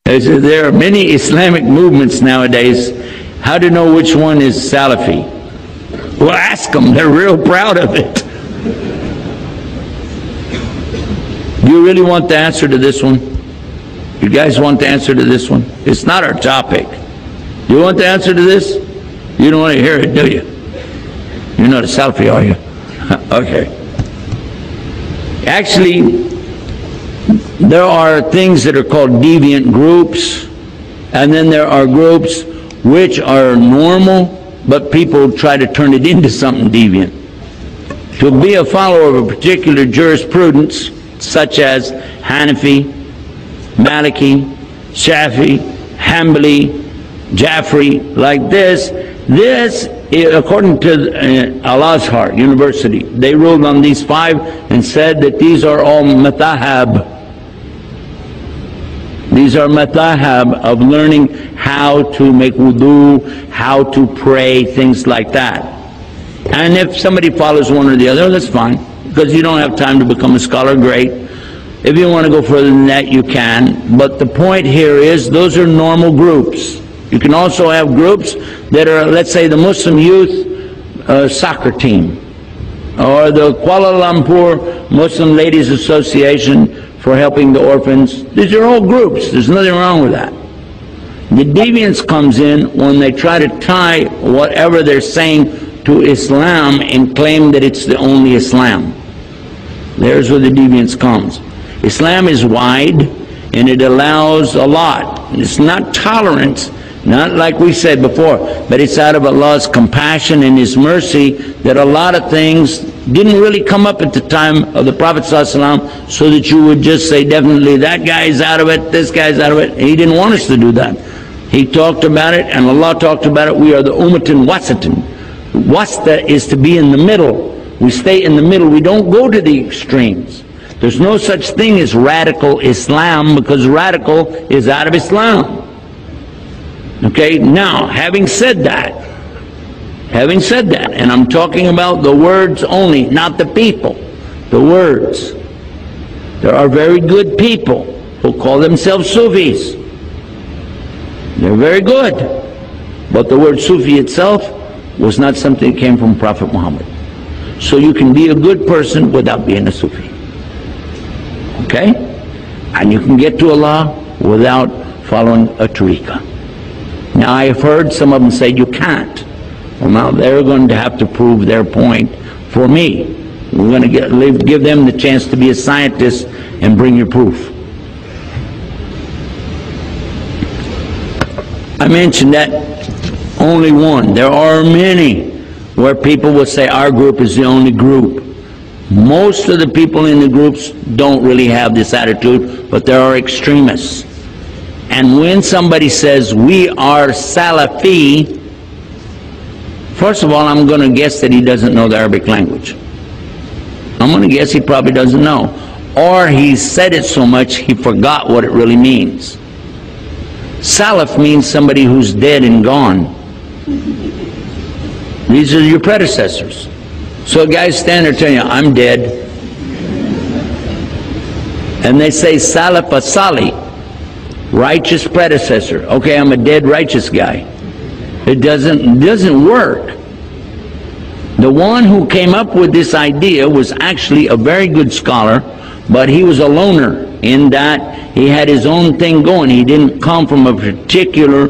There are many Islamic movements nowadays. How to know which one is Salafi? Well, ask them. They're real proud of it. Do you really want the answer to this one? You guys want the answer to this one? It's not our topic. You want the answer to this? You don't want to hear it, do you? You're not a Salafi, are you? Okay. Actually, there are things that are called deviant groups, and then there are groups which are normal, but people try to turn it into something deviant. To be a follower of a particular jurisprudence, such as Hanafi, Maliki, Shafi, Hanbali, Jafri, like this, according to Al-Azhar University, they ruled on these 5 and said that these are all matahab. These are matahab of learning how to make wudu, how to pray, things like that. And if somebody follows one or the other, that's fine, because you don't have time to become a scholar, great. If you want to go further than that, you can. But the point here is, those are normal groups. You can also have groups that are, let's say, the Muslim Youth Soccer Team, or the Kuala Lumpur Muslim Ladies Association for helping the orphans. These are all groups. There's nothing wrong with that. The deviance comes in when they try to tie whatever they're saying to Islam and claim that it's the only Islam. There's where the deviance comes. Islam is wide and it allows a lot. It's not tolerance, not like we said before, but it's out of Allah's compassion and His mercy that a lot of things didn't really come up at the time of the Prophet ﷺ, so that you would just say definitely that guy's out of it, this guy's out of it. He didn't want us to do that. He talked about it and Allah talked about it. We are the ummatun wasatun. Wasta is to be in the middle. We stay in the middle. We don't go to the extremes. There's no such thing as radical Islam, because radical is out of Islam. Okay, now, having said that, and I'm talking about the words only, not the people, the words. There are very good people who call themselves Sufis. They're very good. But the word Sufi itself was not something that came from Prophet Muhammad. So you can be a good person without being a Sufi. Okay? And you can get to Allah without following a tariqah. Now I have heard some of them say you can't. Well, now they're going to have to prove their point for me. We're going to give them the chance to be a scientist and bring your proof. I mentioned that only one. There are many where people will say our group is the only group. Most of the people in the groups don't really have this attitude, but there are extremists. And when somebody says we are Salafi, first of all, I'm going to guess that he doesn't know the Arabic language. I'm going to guess he probably doesn't know. Or he said it so much he forgot what it really means. Salaf means somebody who's dead and gone. These are your predecessors. So a guy stand there telling you, I'm dead. And they say Salaf Asali, righteous predecessor. Okay, I'm a dead righteous guy. It doesn't work. The one who came up with this idea was actually a very good scholar, but he was a loner in that he had his own thing going. He didn't come from a particular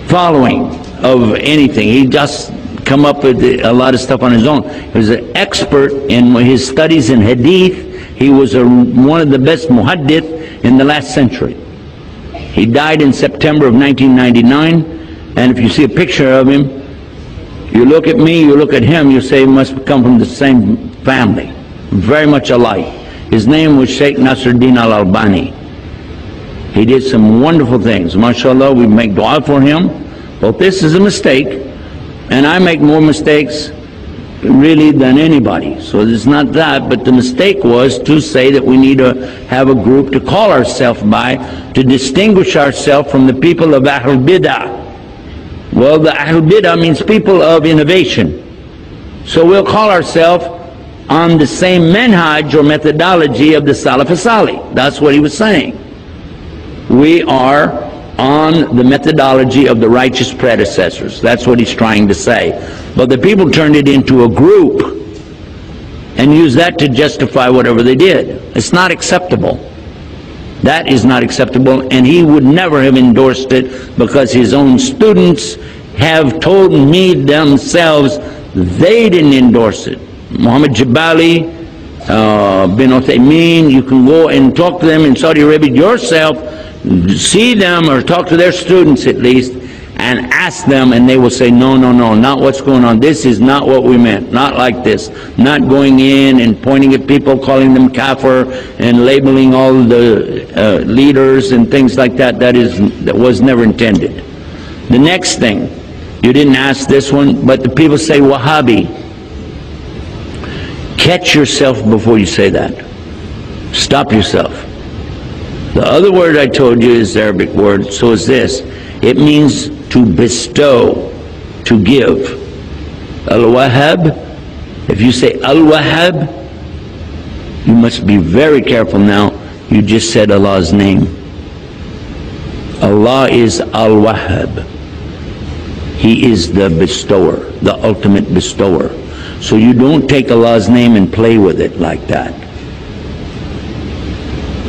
following of anything. He just come up with a lot of stuff on his own. He was an expert in his studies in hadith. He was one of the best muhaddith in the last century. He died in September of 1999, and if you see a picture of him, you look at me, you look at him, you say he must come from the same family, very much alike. His name was Sheikh Nasruddin al-Albani. He did some wonderful things. MashaAllah, we make dua for him. But this is a mistake, and I make more mistakes really than anybody. So it's not that, but the mistake was to say that we need to have a group to call ourselves by, to distinguish ourselves from the people of Ahlul Bid'ah. Well, the Ahlul Bid'ah means people of innovation. So we'll call ourselves on the same manhaj or methodology of the Salaf Salih. That's what he was saying. We are on the methodology of the righteous predecessors. That's what he's trying to say. But the people turned it into a group and used that to justify whatever they did. It's not acceptable. That is not acceptable, and he would never have endorsed it, because his own students have told me themselves they didn't endorse it. Muhammad Jabali, bin Uthaymeen, you can go and talk to them in Saudi Arabia yourself, see them or talk to their students at least, and ask them, and they will say, no, no, no, not what's going on. This is not what we meant. Not like this. Not going in and pointing at people, calling them kafir, and labeling all the leaders and things like that. That was never intended. The next thing, you didn't ask this one, but the people say Wahabi. Catch yourself before you say that. Stop yourself. The other word I told you is the Arabic word, so is this. It means to bestow, to give. Al-Wahhab, if you say Al-Wahhab, you must be very careful now. You just said Allah's name. Allah is Al-Wahhab. He is the bestower, the ultimate bestower. So you don't take Allah's name and play with it like that.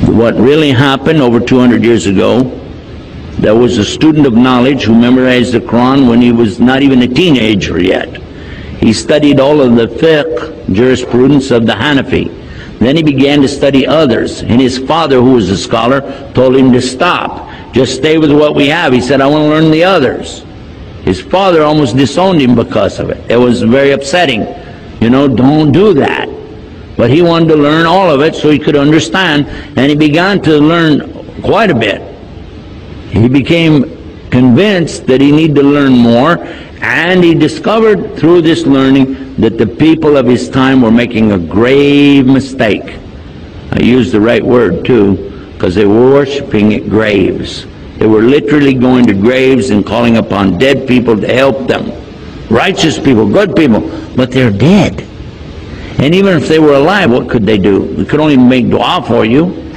What really happened over 200 years ago, there was a student of knowledge who memorized the Quran when he was not even a teenager yet. He studied all of the fiqh, jurisprudence of the Hanafi. Then he began to study others, and his father, who was a scholar, told him to stop. Just stay with what we have. He said, I want to learn the others. His father almost disowned him because of it. It was very upsetting. You know, don't do that. But he wanted to learn all of it so he could understand, and he began to learn quite a bit. He became convinced that he needed to learn more, and he discovered through this learning that the people of his time were making a grave mistake. I used the right word too, because they were worshiping at graves. They were literally going to graves and calling upon dead people to help them. Righteous people, good people, but they're dead. And even if they were alive, what could they do? They could only make dua for you.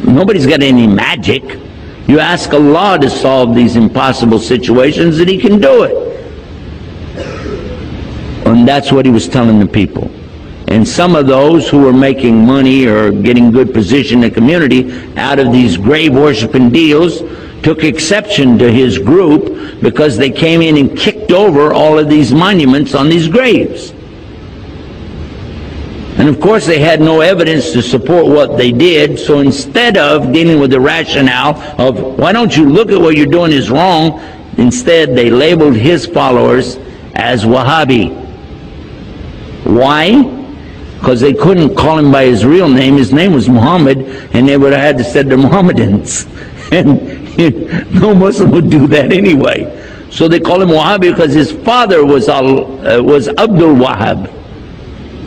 Nobody's got any magic. You ask Allah to solve these impossible situations, and He can do it. And that's what He was telling the people. And some of those who were making money or getting good position in the community out of these grave worshiping deals took exception to His group, because they came in and kicked over all of these monuments on these graves. And of course they had no evidence to support what they did, so instead of dealing with the rationale of, why don't you look at what you're doing is wrong, instead they labeled his followers as Wahabi. Why? Because they couldn't call him by his real name. His name was Muhammad, and they would have had to say they're Mohammedans. And no Muslim would do that anyway. So they call him Wahabi because his father was Abdul Wahhab.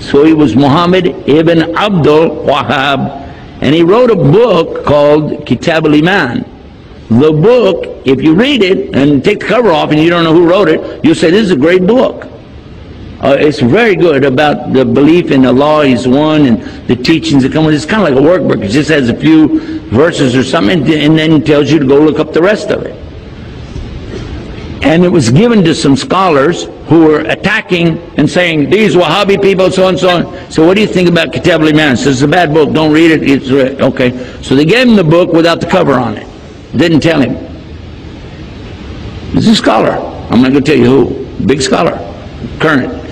So he was Muhammad ibn Abdul Wahhab, and he wrote a book called Kitab al-Iman. The book, if you read it and take the cover off and you don't know who wrote it, you'll say, this is a great book. It's very good about the belief in Allah is one and the teachings that come with it. It's kind of like a workbook. It just has a few verses or something, and then tells you to go look up the rest of it. And it was given to some scholars who were attacking and saying, these Wahhabi people, so and so on. So what do you think about Kitab al-Iman? So it's a bad book, don't read it. It's okay. So they gave him the book without the cover on it. Didn't tell him. He's a scholar. I'm not going to tell you who. Big scholar. Current.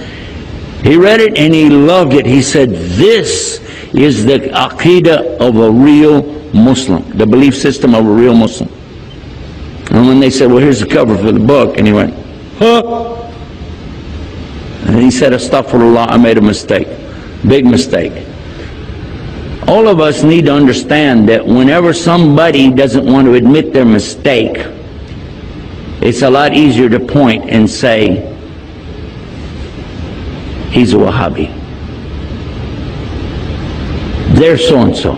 He read it and he loved it. He said, this is the aqidah of a real Muslim, the belief system of a real Muslim. And when they said, well, here's the cover for the book, and he went, huh? And he said, astaghfirullah, I made a mistake. Big mistake. All of us need to understand that whenever somebody doesn't want to admit their mistake, it's a lot easier to point and say, he's a Wahhabi. They're so-and-so.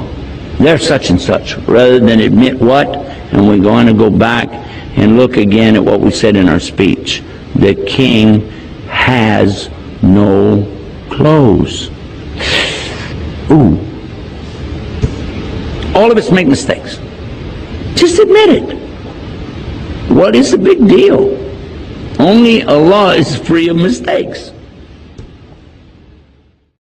They're such and such. Rather than admit what, and we're going to go back and look again at what we said in our speech. The king has no clothes. Ooh. All of us make mistakes. Just admit it. What is the big deal? Only Allah is free of mistakes.